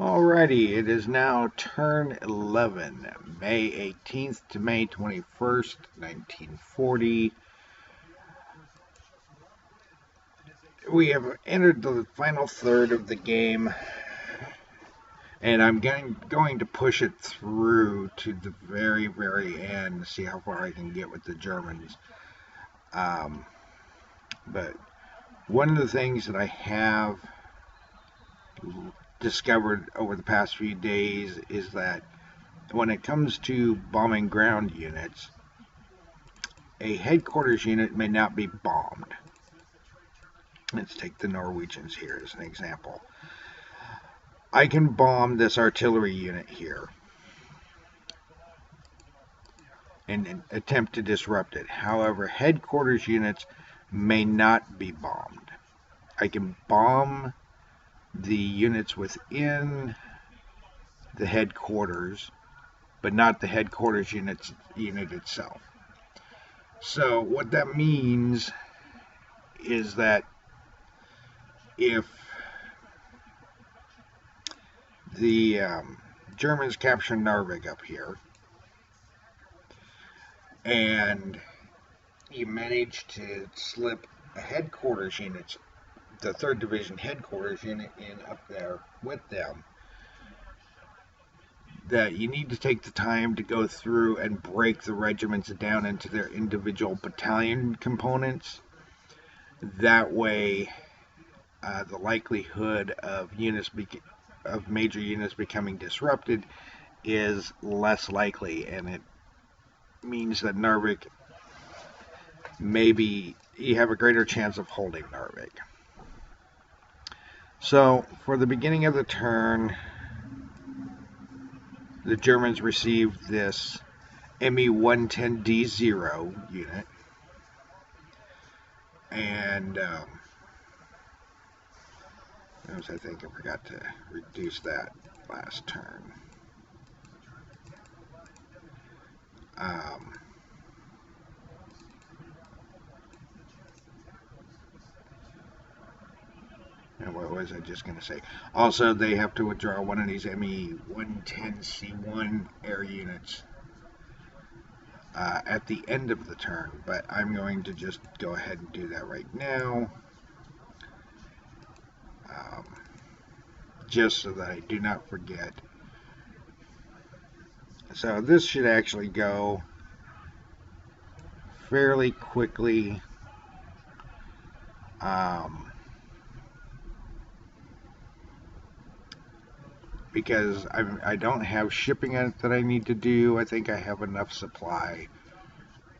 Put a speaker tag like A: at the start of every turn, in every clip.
A: Alrighty, it is now turn 11, May 18th to May 21st, 1940. We have entered the final third of the game, and I'm going to push it through to the very, very end to see how far I can get with the Germans. But one of the things that I have discovered over the past few days is that when it comes to bombing ground units, a headquarters unit may not be bombed. Let's take the Norwegians here as an example. I can bomb this artillery unit here and attempt to disrupt it. However, headquarters units may not be bombed. I can bomb the units within the headquarters, but not the headquarters unit itself. So what that means is that if the Germans capture Narvik up here, and you manage to slip a headquarters unit, the 3rd Division headquarters unit, in up there with them, that you need to take the time to go through and break the regiments down into their individual battalion components. That way, the likelihood of major units becoming disrupted is less likely, and it means that Narvik, maybe you have a greater chance of holding Narvik. So for the beginning of the turn, the Germans received this Me-110D0 unit, and I think I forgot to reduce that last turn. And what was I just going to say? Also, they have to withdraw one of these Me-110C1 air units at the end of the turn, but I'm going to just go ahead and do that right now, just so that I do not forget. So this should actually go fairly quickly. Because I don't have shipping that I need to do. I think I have enough supply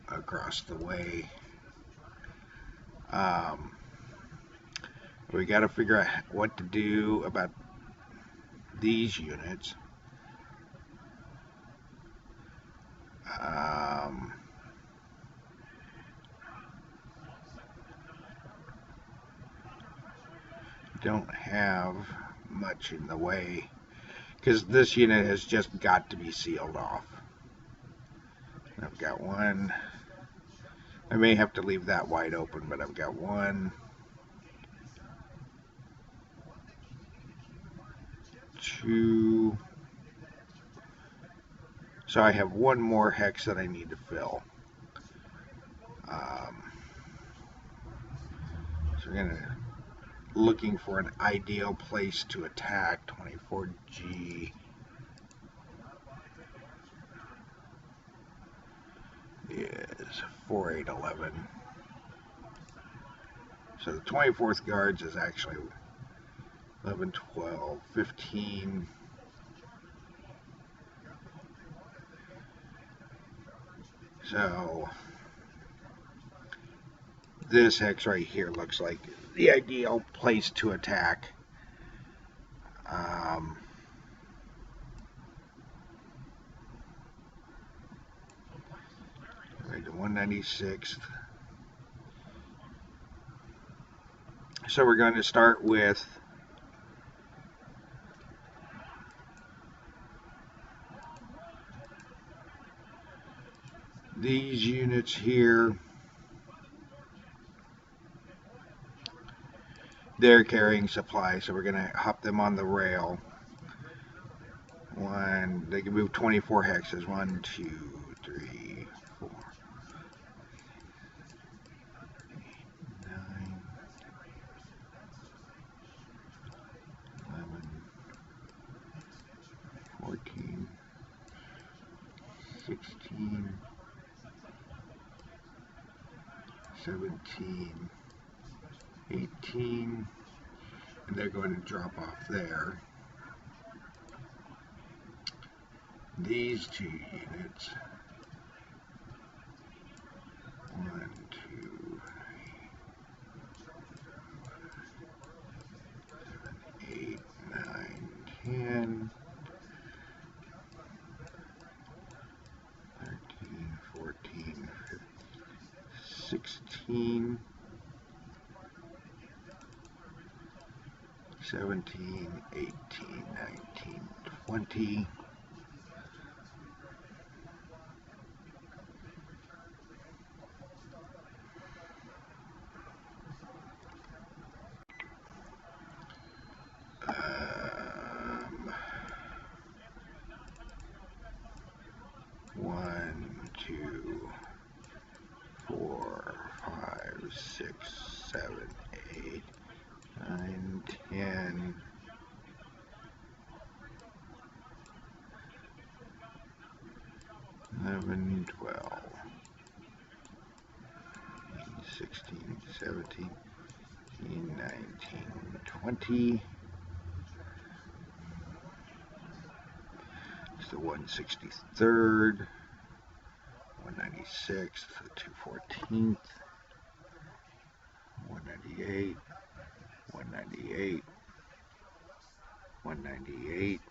A: across the way. We got to figure out what to do about these units. Don't have much in the way, because this unit has just got to be sealed off. I've got one. I may have to leave that wide open, but I've got 1, 2. So I have 1 more hex that I need to fill. So we're gonna looking for an ideal place to attack. 24G is 4811. So the 24th Guards is actually 11, 12, 15. So this hex right here looks like the ideal place to attack. Right, the 196th. So we're going to start with these units here. They're carrying supplies, so we're going to hop them on the rail. They can move 24 hexes. 1, 2, 3, 4, 9, 11, 14, 16, 17, 18, and they're going to drop off there. These two units, 1, 2, 8, 9, 10, 13, 14, 15, 16, 17, 18, 19, 20. One, 2, 4, 5, 6, 7, 8, 9, 10, 11, 12, 16, 17, 18, 19, 20. It's the 163rd, 196th, the 214th, 198, 198, 198,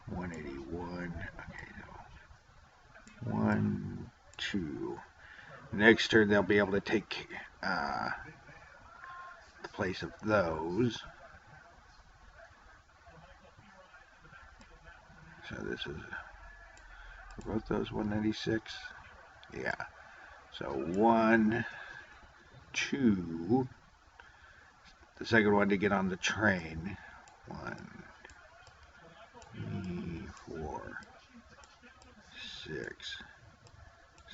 A: 181. Okay, no. 1, 2. Next turn they'll be able to take the place of those. So this is both those 196. Yeah. So 1, 2. The second one to get on the train. 1, 3, 4, 6,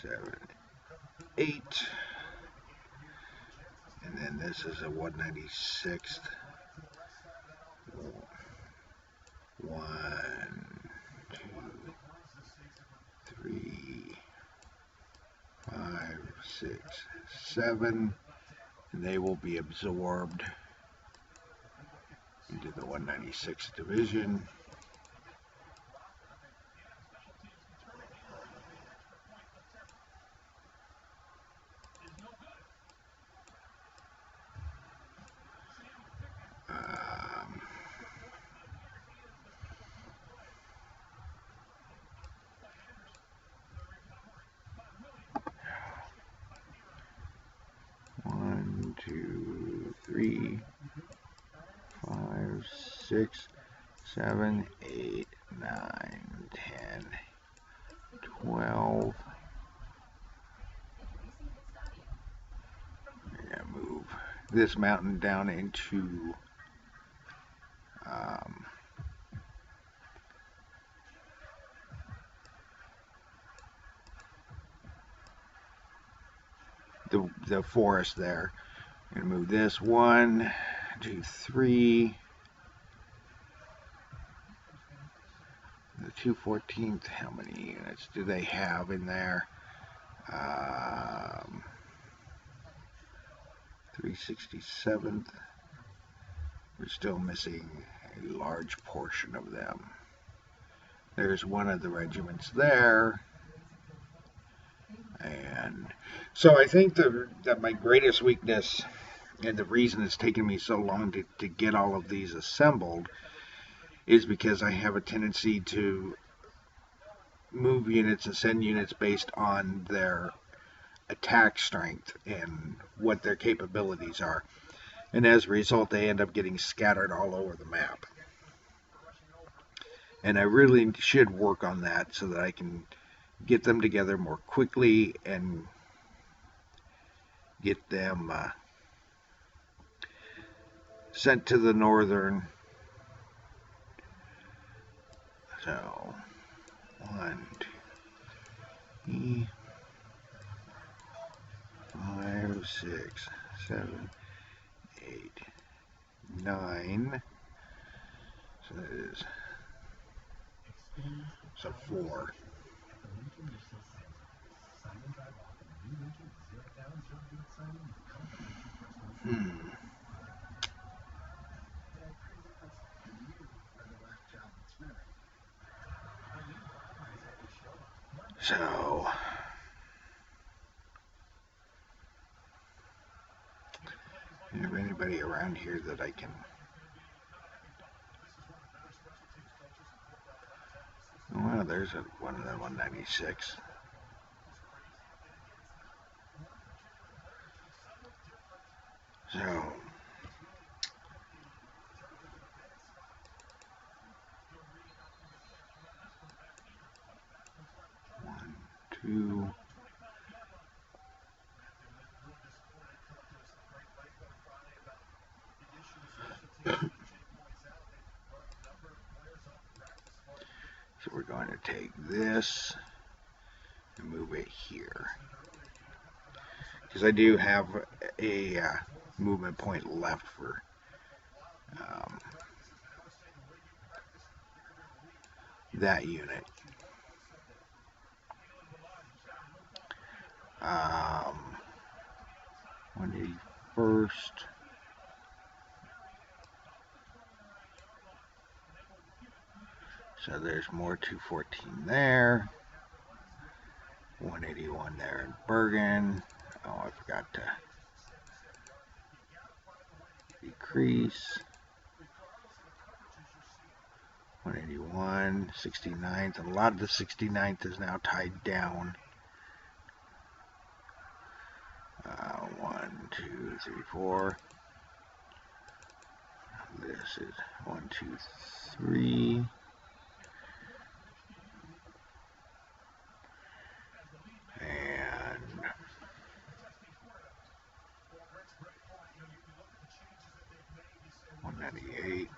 A: 7, 8. And then this is a 196th. 1, 2, 3, 5, 6, 7. And they will be absorbed into the 196th Division. One, 2, 3, 5, 6, 7, 8, 9, 10, 12. Yeah, move this mountain down into the forest there. I'm gonna move this 1, 2, 3. The 214th, how many units do they have in there? 367th. We're still missing a large portion of them. There's one of the regiments there. And so I think that my greatest weakness, and the reason it's taken me so long to get all of these assembled, is because I have a tendency to move units and send units based on their attack strength and what their capabilities are. And as a result, they end up getting scattered all over the map. And I really should work on that so that I can get them together more quickly and get them sent to the northern. So 1, 2, 3, 5, 6, 7, 8, 9. So that is so 4. So is there anybody around here that I can? Well, there's one of the 196. So 1, 2. So we're going to take this and move it here, because I do have a movement point left for that unit. 181st. So there's more 214 there. 181 there in Bergen. Oh, I forgot to decrease. 181, 69th, and a lot of the 69th is now tied down. 1, 2, 3, 4. This is 1, 2, 3. And 198.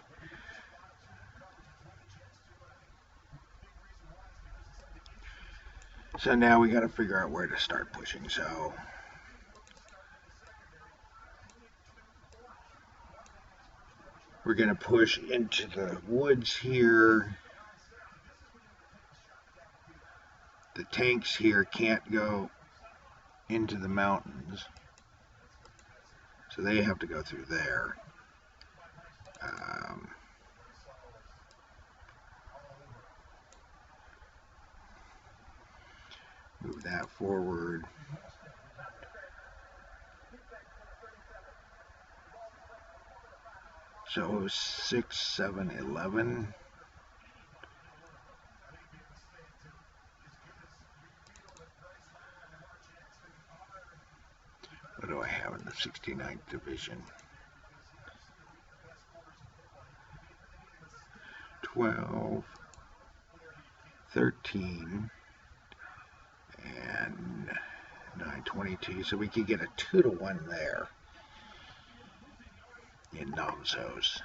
A: So now we got to figure out where to start pushing. So we're going to push into the woods here. The tanks here can't go into the mountains, so they have to go through there. Move that forward. So 6, 7, 11. What do I have in the 69th Division? 12, 13, and 9, 22. So we could get a 2-to-1 there in Namsos.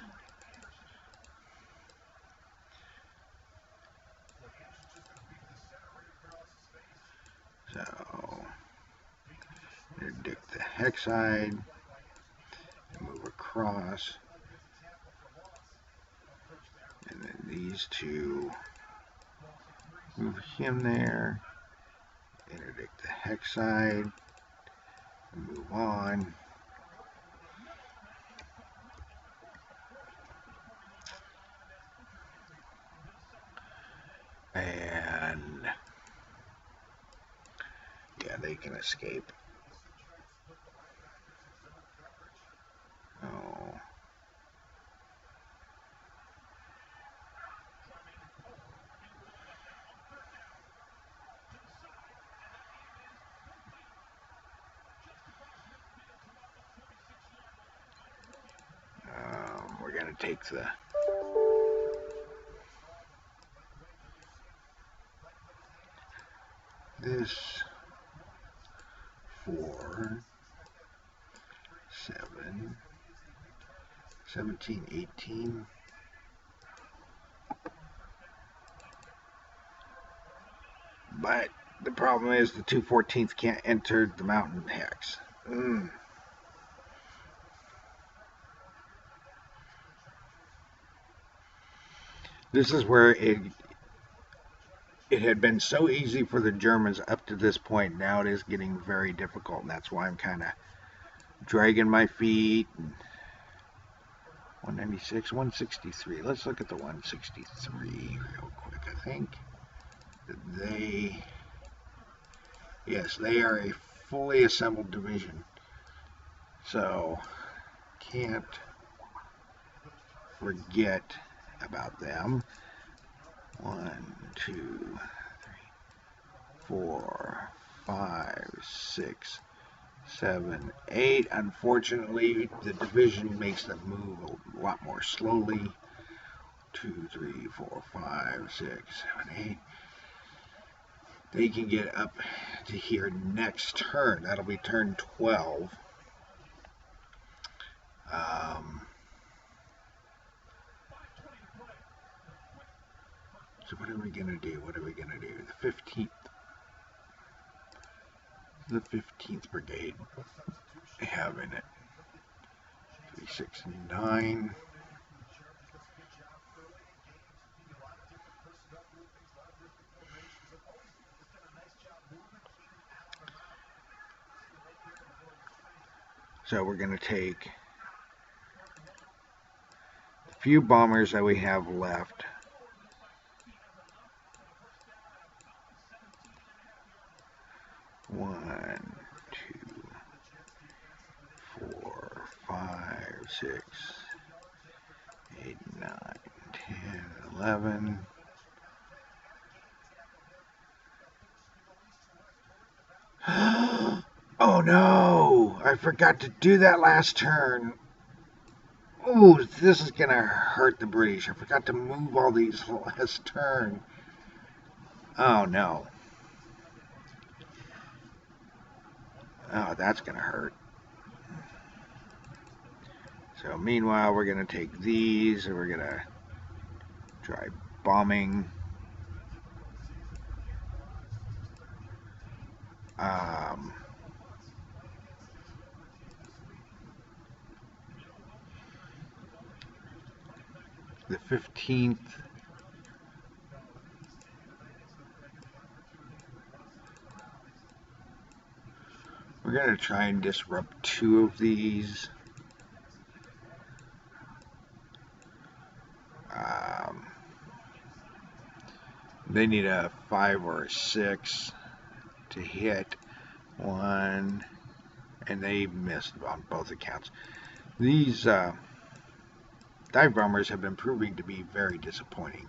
A: So interdict the hexide and move across. And then these two, move him there, interdict the hexide, and move on. And yeah, they can escape. Oh. We're going to take this 4, 7, 17, 18. But the problem is the 2/14 can't enter the mountain hex. This is where it had been so easy for the Germans up to this point. Now it is getting very difficult, and that's why I'm kind of dragging my feet. 196, 163. Let's look at the 163 real quick. I think that yes, they are a fully assembled division. So, can't forget about them. 1, 2, 3, 4, 5, 6, 7, 8. Unfortunately, the division makes them move a lot more slowly. 2, 3, 4, 5, 6, 7, 8. They can get up to here next turn. That'll be turn 12. So what are we going to do? What are we going to do? The 15th. The 15th Brigade. They have in it 3, 6, 9. So we're going to take the few bombers that we have left. One, 2, 4, 5, 6, 8, 9, 10, 11. Oh no! I forgot to do that last turn. Oh, this is gonna hurt the British. I forgot to move all these last turn. Oh no. Oh, that's gonna hurt. So meanwhile, we're gonna take these and we're gonna try bombing. The 15th. We're going to try and disrupt 2 of these. They need a 5 or a 6 to hit 1, and they missed on both accounts. These dive bombers have been proving to be very disappointing.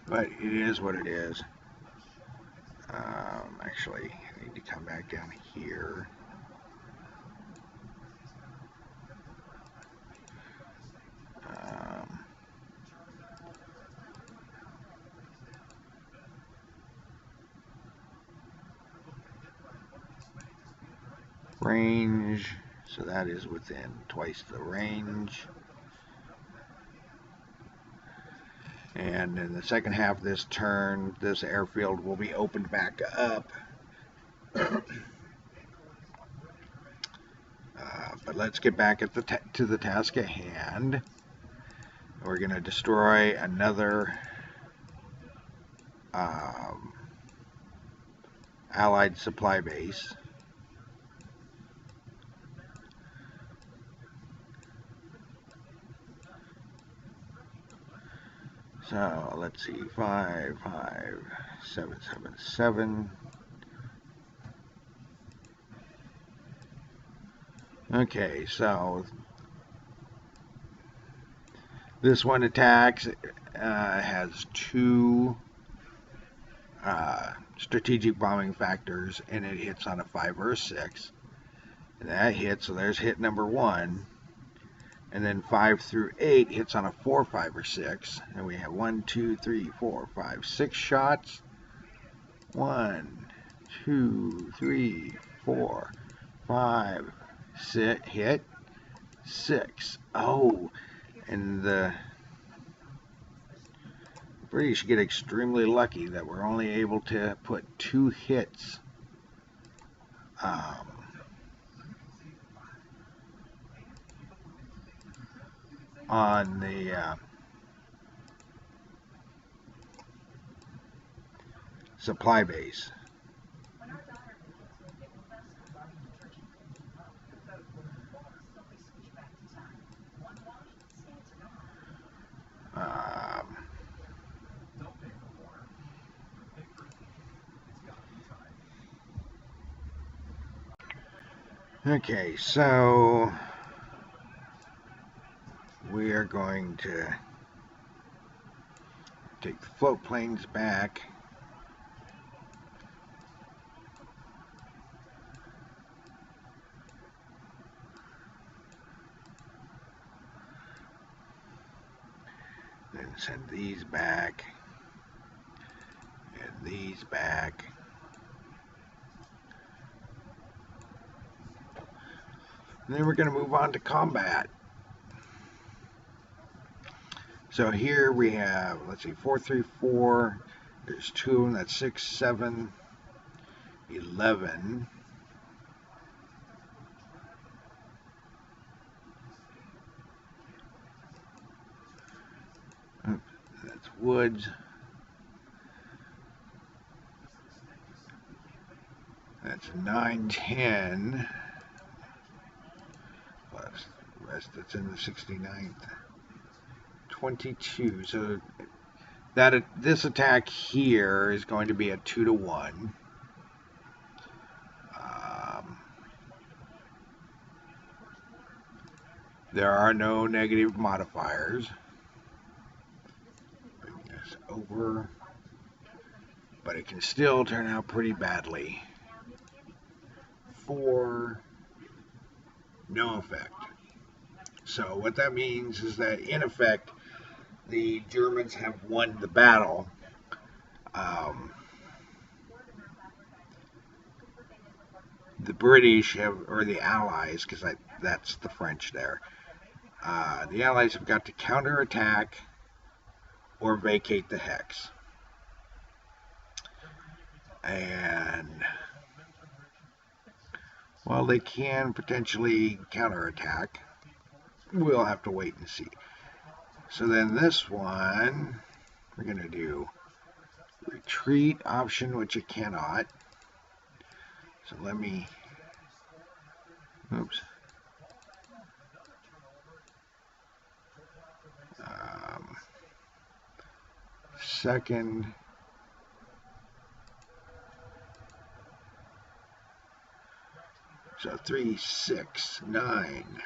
A: But it is what it is. Actually, I need to come back down here. Range, so that is within twice the range. And in the second half of this turn, this airfield will be opened back up. But let's get back at to the task at hand. We're going to destroy another Allied supply base. So let's see, 5, 5, 7, 7, 7. Okay, so this one attacks, has 2 strategic bombing factors, and it hits on a 5 or a 6. And that hits, so there's hit number 1. And then 5 through 8 hits on a 4, 5, or 6. And we have 1, 2, 3, 4, 5, 6 shots. 1, 2, 3, 4, 5, Sit, hit, 6. Oh, and the British get extremely lucky that we're only able to put 2 hits on the supply base. Okay, so we are going to take the float planes back. Then send these back. And these back. And then we're going to move on to combat. So here we have, let's see, 4, 3, 4. There's 2 of them. That's 6, 7, 11. That's woods. That's 9, 10. Plus the rest that's in the 69th. 22. So that this attack here is going to be a 2 to 1. There are no negative modifiers. Bring this over, but it can still turn out pretty badly. 4, no effect. So what that means is that in effect, the Germans have won the battle. The British have, or the Allies, because that's the French there. The Allies have got to counterattack or vacate the hex. And while they can potentially counterattack, we'll have to wait and see. So then this one, we're going to do retreat option, which it cannot. So let me, oops. Second. So 3, 6, 9,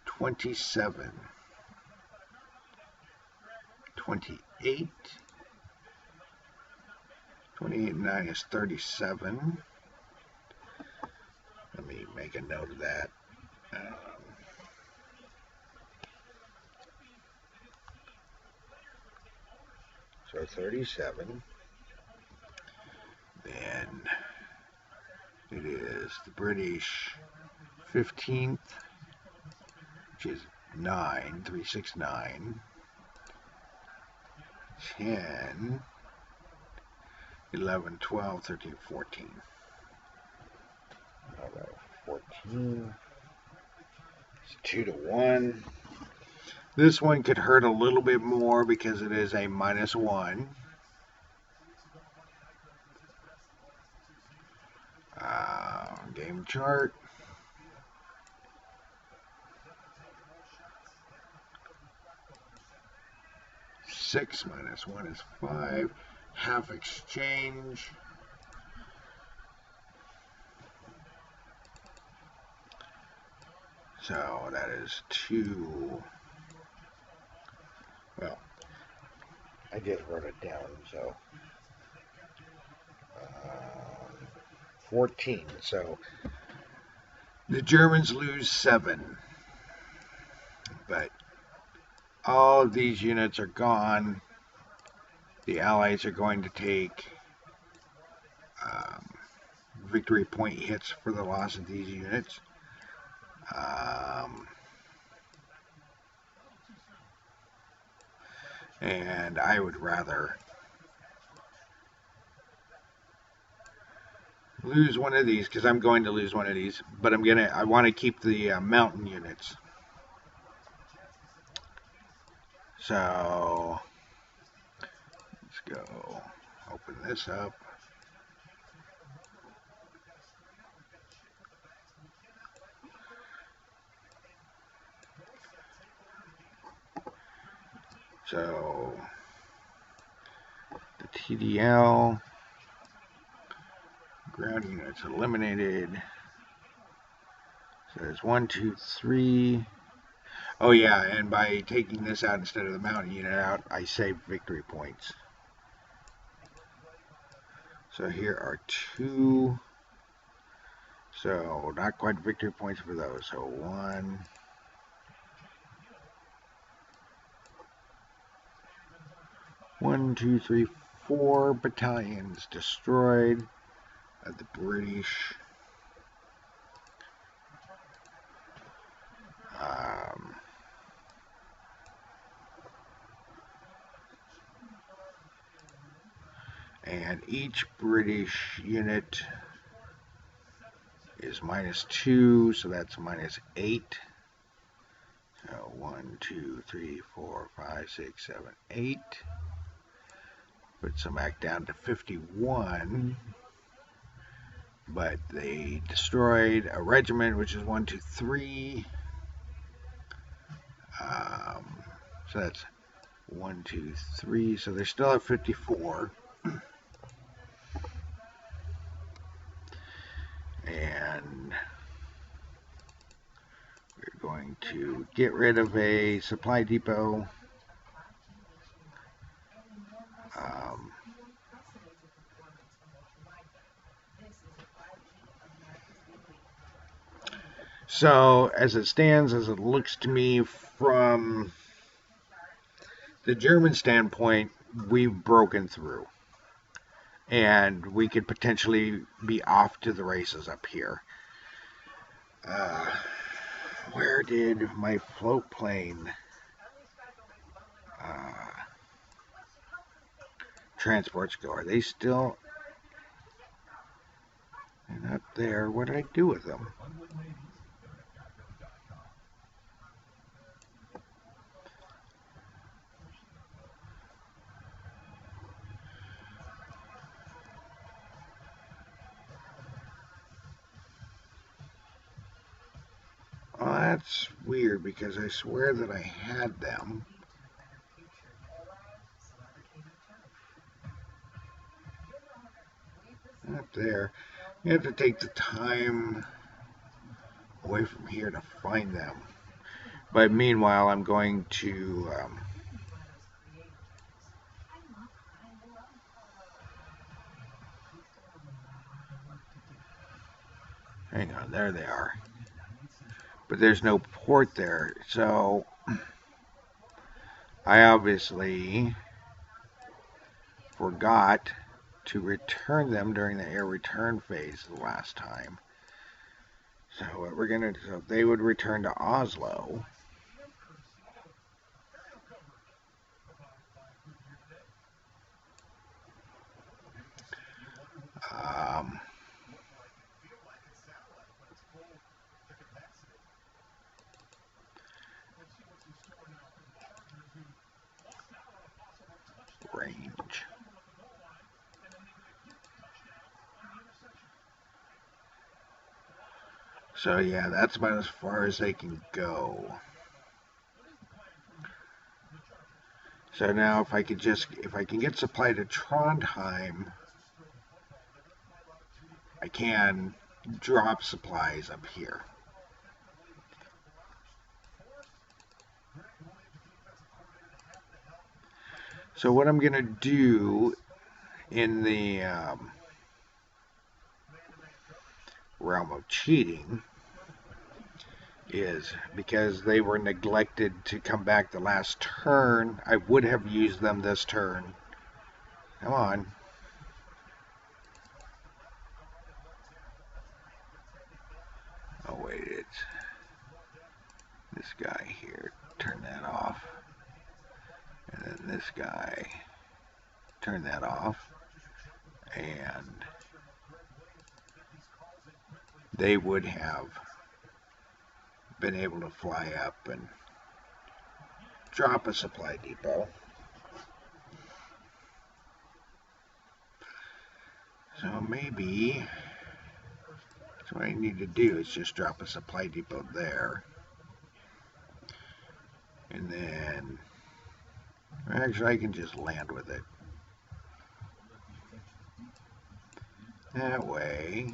A: 27, 28. 28 and 9 is 37. Let me make a note of that. So 37. Then it is the British 15th, which is 9, 3, 6, 9. 10, 11, 12, 13, 14. All right, 14. It's 2 to 1. This one could hurt a little bit more because it is a -1. Game chart. Six minus 1 is 5. Half exchange. So that is 2. Well, I just wrote it down, so 14. So the Germans lose 7, but all of these units are gone. The Allies are going to take victory point hits for the loss of these units. And I would rather lose one of these, because I'm going to lose one of these, but I want to keep the mountain units. So let's go open this up. So the TDL ground units eliminated. So there's 1, 2, 3. Oh yeah, and by taking this out instead of the mountain unit out, I save victory points. So here are 2. So not quite victory points for those. So 1. One, 2, 3, 4 battalions destroyed of the British. And each British unit is -2, so that's -8. So 1, 2, 3, 4, 5, 6, 7, 8. Puts them back down to 51. But they destroyed a regiment, which is 1, 2, 3. So that's 1, 2, 3. So they're still at 54. And we're going to get rid of a supply depot. So as it stands, as it looks to me from the German standpoint, we've broken through. And we could potentially be off to the races up here. Where did my float plane transports go? Are they still? They're not there. What did I do with them? Oh, that's weird, because I swear that I had them. Not there. You have to take the time away from here to find them. But meanwhile, I'm going to hang on, there they are. But there's no port there, so I obviously forgot to return them during the air return phase the last time. So what we're gonna do, so they would return to Oslo. Range. So yeah, that's about as far as they can go. So now if I can get supply to Trondheim, I can drop supplies up here. So what I'm going to do in the realm of cheating is, because they were neglected to come back the last turn, I would have used them this turn. Come on. Oh wait, this guy here, turn that off. And then this guy, turn that off. And they would have been able to fly up and drop a supply depot. So maybe that's what I need to do, is just drop a supply depot there. And then, actually I can just land with it. That way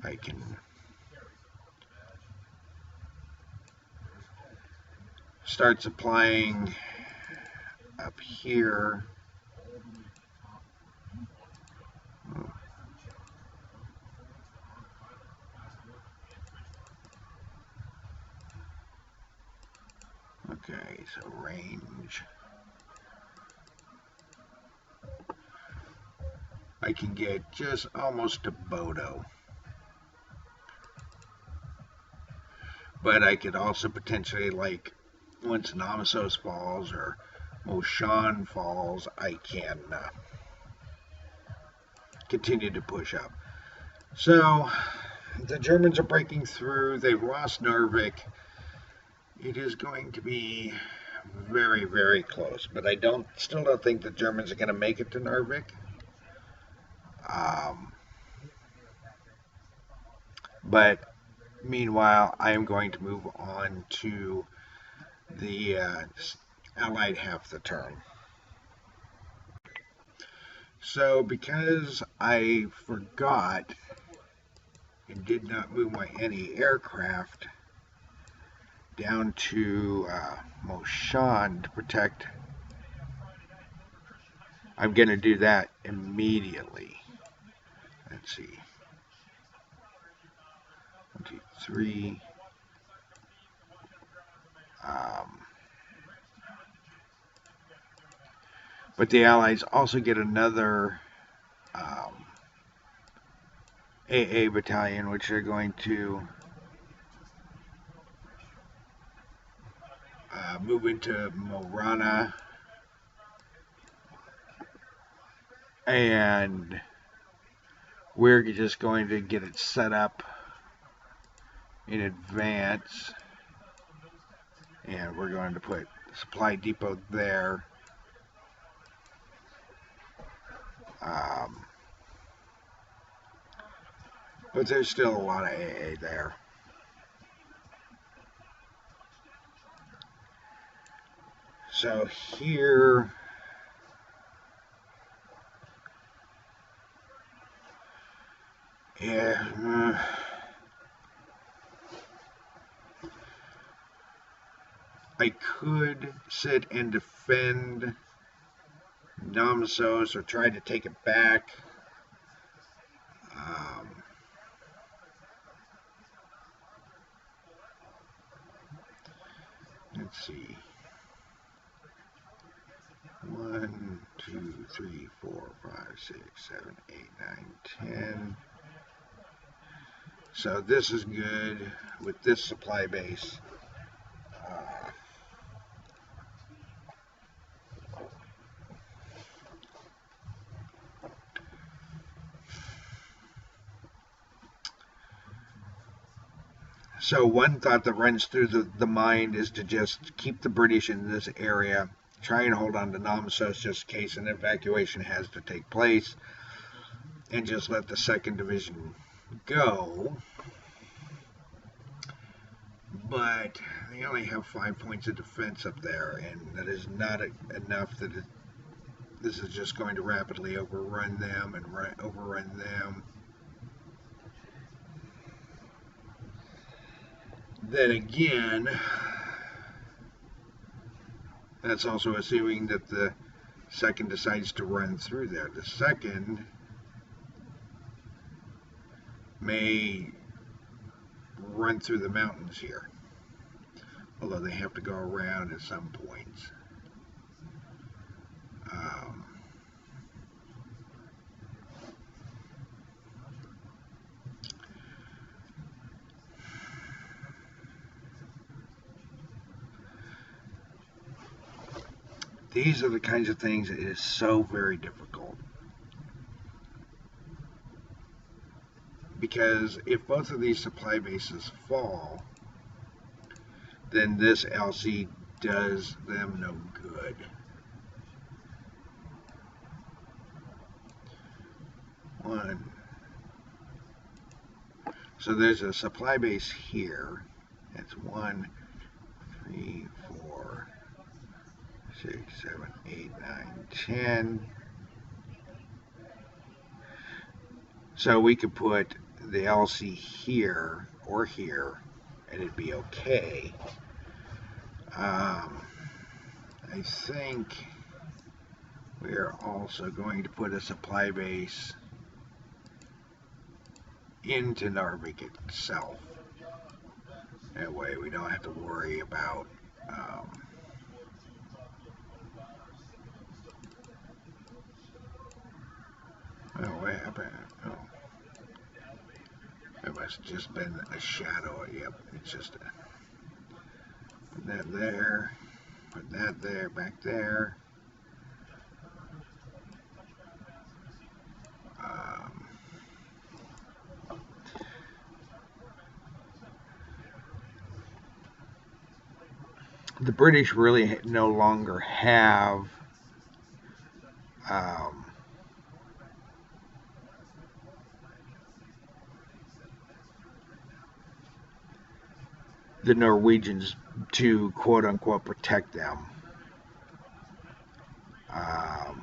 A: I can start supplying up here. Okay, so range. I can get just almost to Bodo. But I could also potentially, like, once Namsos falls or Mosjoen falls, I can continue to push up. So the Germans are breaking through. They've lost Narvik. It is going to be very, very close. But I still don't think the Germans are going to make it to Narvik. But meanwhile, I am going to move on to the Allied half the turn. So because I forgot and did not move my anti-aircraft down to Mosjoen to protect, I'm going to do that immediately. Let's see. 1, 2, 3. But the Allies also get another AA battalion, which are going to move into Morana, and we're just going to get it set up in advance, and we're going to put the supply depot there. But there's still a lot of AA there. So here, yeah, I could sit and defend Namsos or try to take it back. Let's see. 1, 2, 3, 4, 5, 6, 7, 8, 9, 10. So this is good with this supply base. So one thought that runs through the mind is to just keep the British in this area, try and hold on to Namsos just in case an evacuation has to take place, and just let the 2nd Division go. But they only have 5 points of defense up there, and that is not enough. This is just going to rapidly overrun them and overrun them. Then again, that's also assuming that the 2nd decides to run through there. The 2nd may run through the mountains here, although they have to go around at some points. these are the kinds of things that is so very difficult. Because if both of these supply bases fall, then this LC does them no good. One. So there's a supply base here. That's 1, 3, 4, 6, 7, 8, 9, 10. So we could put the LC here or here, and it'd be okay. I think we are also going to put a supply base into Narvik itself. That way we don't have to worry about oh, what happened? Oh, it must have just been a shadow. Yep, it's just put that there, put that there, back there. The British really no longer have the Norwegians to quote unquote protect them. I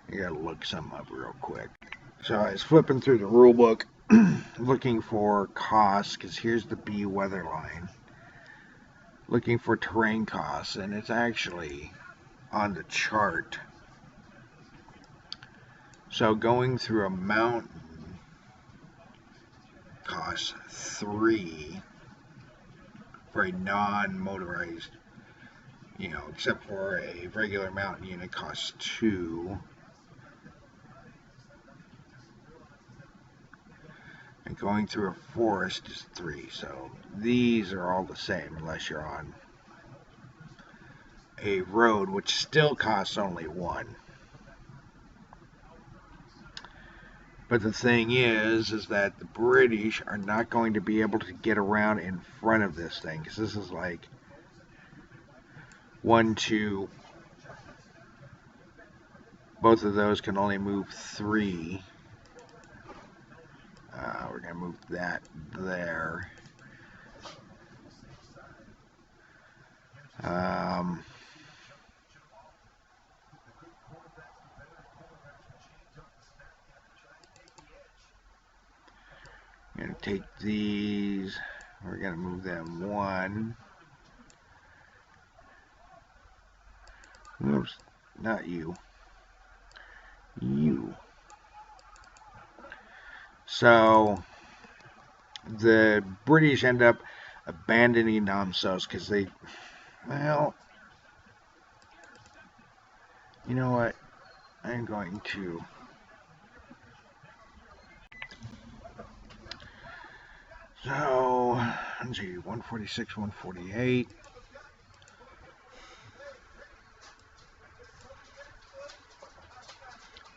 A: gotta look something up real quick. So I was flipping through the rule book looking for costs, because here's the B weather line. Looking for terrain costs, and it's actually on the chart. So going through a mountain costs 3 for a non-motorized, except for a regular mountain unit costs 2. And going through a forest is 3. So these are all the same unless you're on a road, which still costs only 1. But the thing is that the British are not going to be able to get around in front of this thing, because this is like 1, 2. Both of those can only move 3. We're going to move that there. Going to take these. We're going to move them 1. Oops, not you. You. So the British end up abandoning Namsos because they, well, you know what? I'm going to let's see, 146, 148.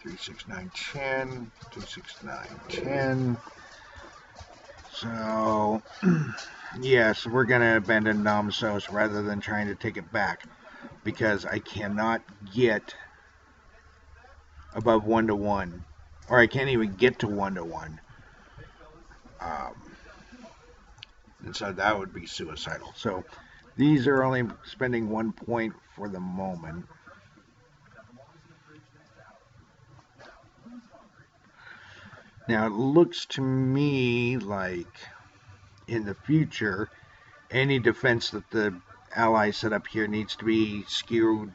A: 3, 6, 9, 10. 2, 6, 9, 10. So, yes, we're going to abandon Namsos rather than trying to take it back, because I cannot get above 1-to-1, or I can't even get to 1-to-1. And so that would be suicidal. So these are only spending 1 point for the moment. Now it looks to me like in the future, any defense that the Allies set up here needs to be skewed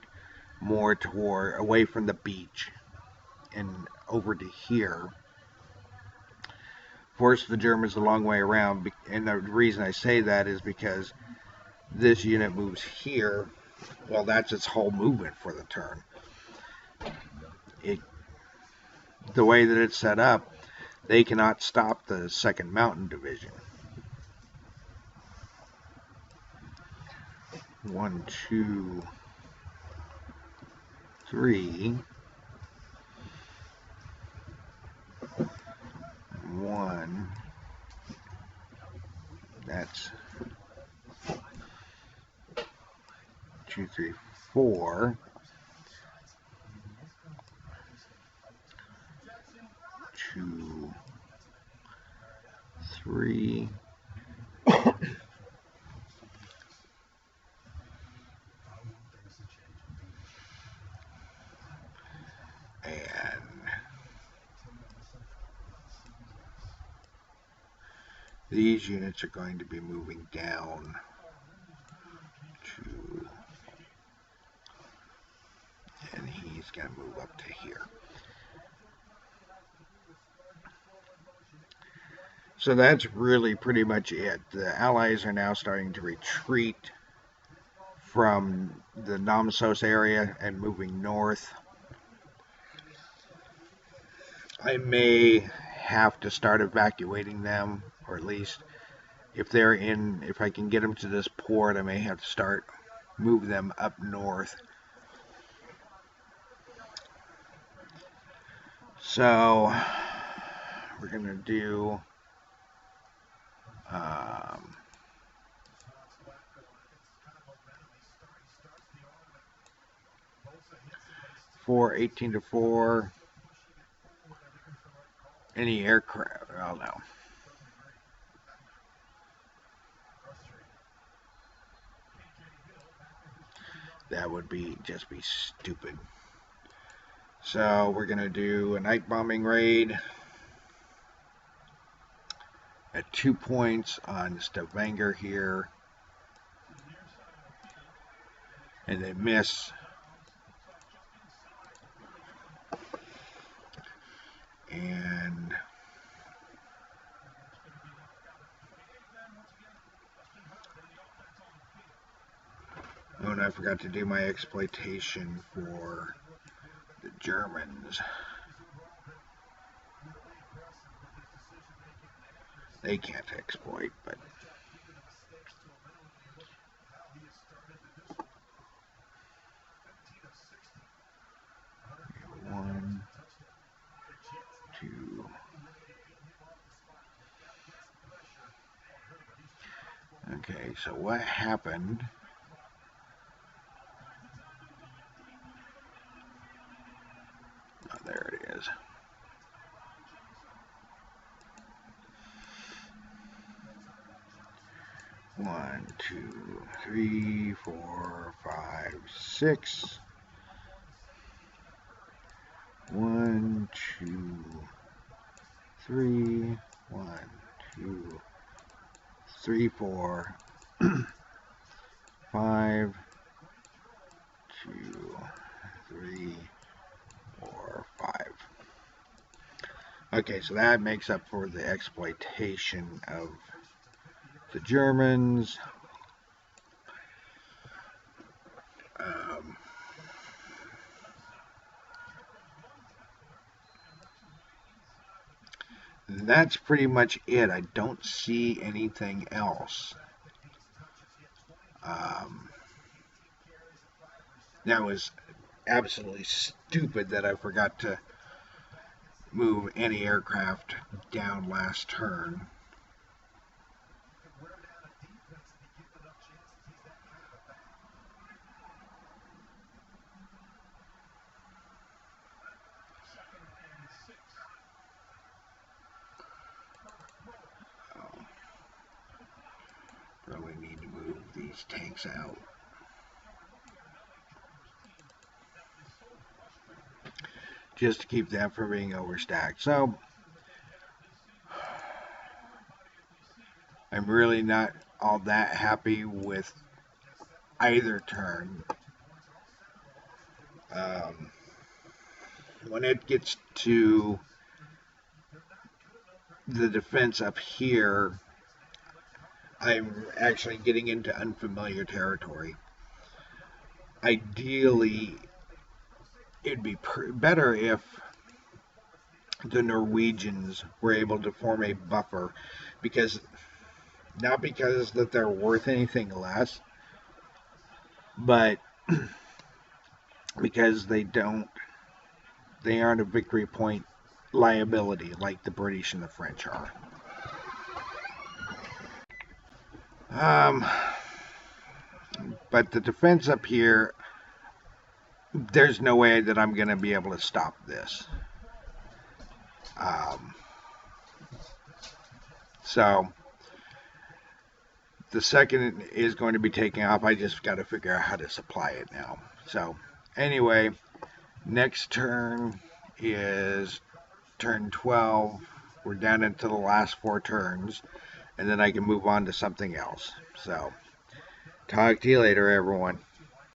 A: more toward away from the beach and over to here. Force the Germans a long way around, and the reason I say that is because this unit moves here. Well, that's its whole movement for the turn. The way that it's set up, they cannot stop the 2nd Mountain Division. 1, 2, 3, 1, that's 2, 3, 4, 2, 3, and these units are going to be moving down to, and he's going to move up to here. So that's really pretty much it. The Allies are now starting to retreat from the Namsos area and moving north. I may have to start evacuating them, or at least if I can get them to this port, I may have to start move them up north. So we're going to do for 18 to 4, any aircraft, oh no. That would just be stupid. So we're going to do a night bombing raid at 2 points on Stavanger here. And they miss. And oh, and I forgot to do my exploitation for the Germans. They can't exploit, but one, two. Okay, so what happened? Oh, there it is. One, two, 3, 4, 5, 6. 1, 2, 3. 1, 2, 3, 4, 5, 2, 3, 4, 5. Okay, so that makes up for the exploitation of the Germans. That's pretty much it. I don't see anything else. That was absolutely stupid that I forgot to move any aircraft down last turn. Probably need to move these tanks out. Just to keep that from being overstacked. So I'm really not all that happy with either turn. When it gets to the defense up here, I'm actually getting into unfamiliar territory. Ideally, it'd be better if the Norwegians were able to form a buffer, because not because that they're worth anything less, but because they aren't a victory point liability like the British and the French are. But the defense up here, there's no way that I'm going to be able to stop this. So the second is going to be taking off. I just got to figure out how to supply it now. So anyway, next turn is turn 12. We're down into the last 4 turns, and then I can move on to something else. So talk to you later, everyone.